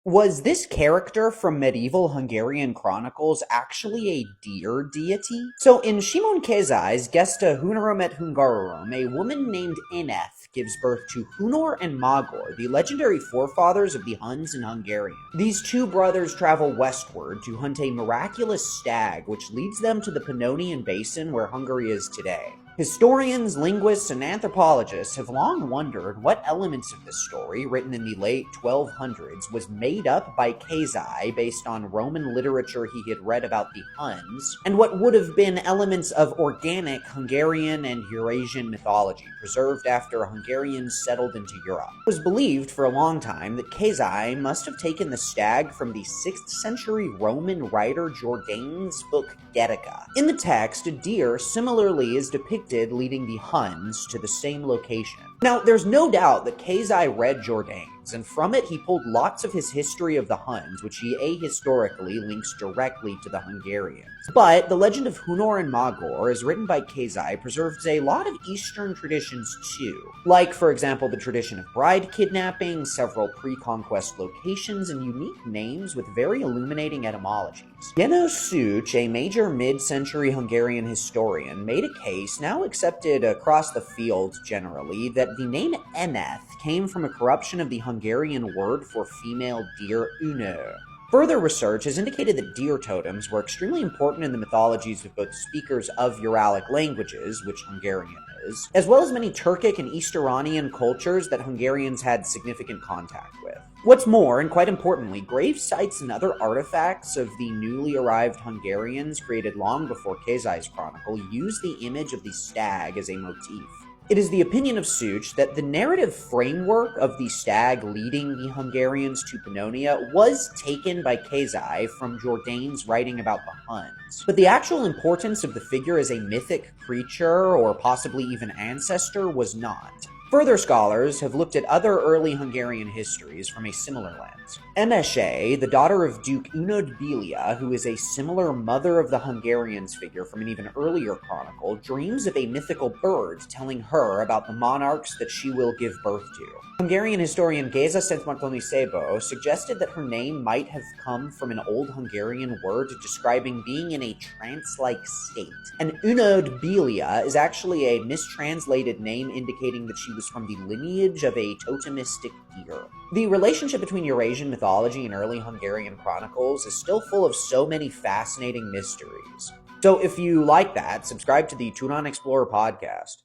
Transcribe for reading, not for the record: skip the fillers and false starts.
Was this character from medieval Hungarian chronicles actually a deer deity? So in Simon Kézai's Gesta Hunorum et Hungarorum, a woman named Eneth gives birth to Hunor and Magyar, the legendary forefathers of the Huns and Magyars. These two brothers travel westward to hunt a miraculous stag, which leads them to the Pannonian Basin where Hungary is today. Historians, linguists, and anthropologists have long wondered what elements of this story, written in the late 1200s, was made up by Kézai based on Roman literature he had read about the Huns, and what would have been elements of organic Hungarian and Eurasian mythology preserved after Hungarians settled into Europe. It was believed for a long time that Kézai must have taken the stag from the 6th century Roman writer Jordanes' book Getica. In the text, a deer similarly is depicted leading the Huns to the same location. Now, there's no doubt that Kézai read Jordanes, and from it he pulled lots of his history of the Huns, which he ahistorically links directly to the Hungarians. But the legend of Hunor and Magyar, as written by Kézai, preserves a lot of Eastern traditions too. Like, for example, the tradition of bride kidnapping, several pre-conquest locations, and unique names with very illuminating etymologies. János Szűcs, a major mid-century Hungarian historian, made a case, now accepted across the field generally, that the name Eneth came from a corruption of the Hungarian word for female deer, unő. Further research has indicated that deer totems were extremely important in the mythologies of both speakers of Uralic languages, which Hungarian is, as well as many Turkic and East Iranian cultures that Hungarians had significant contact with. What's more, and quite importantly, grave sites and other artifacts of the newly arrived Hungarians created long before Kézai's chronicle use the image of the stag as a motif. It is the opinion of Szűcs that the narrative framework of the stag leading the Hungarians to Pannonia was taken by Kézai from Jordanes' writing about the Huns, but the actual importance of the figure as a mythic creature, or possibly even ancestor, was not. Further scholars have looked at other early Hungarian histories from a similar lens. Emese, the daughter of Duke Unod Bília, who is a similar mother of the Hungarians figure from an even earlier chronicle, dreams of a mythical bird telling her about the monarchs that she will give birth to. Hungarian historian Géza Szentmartoni-Szabó suggested that her name might have come from an old Hungarian word describing being in a trance-like state. And Unod Bília is actually a mistranslated name indicating that she was from the lineage of a totemistic deer. The relationship between Eurasian mythology and early Hungarian chronicles is still full of so many fascinating mysteries. So if you like that, subscribe to the Turan Explorer podcast.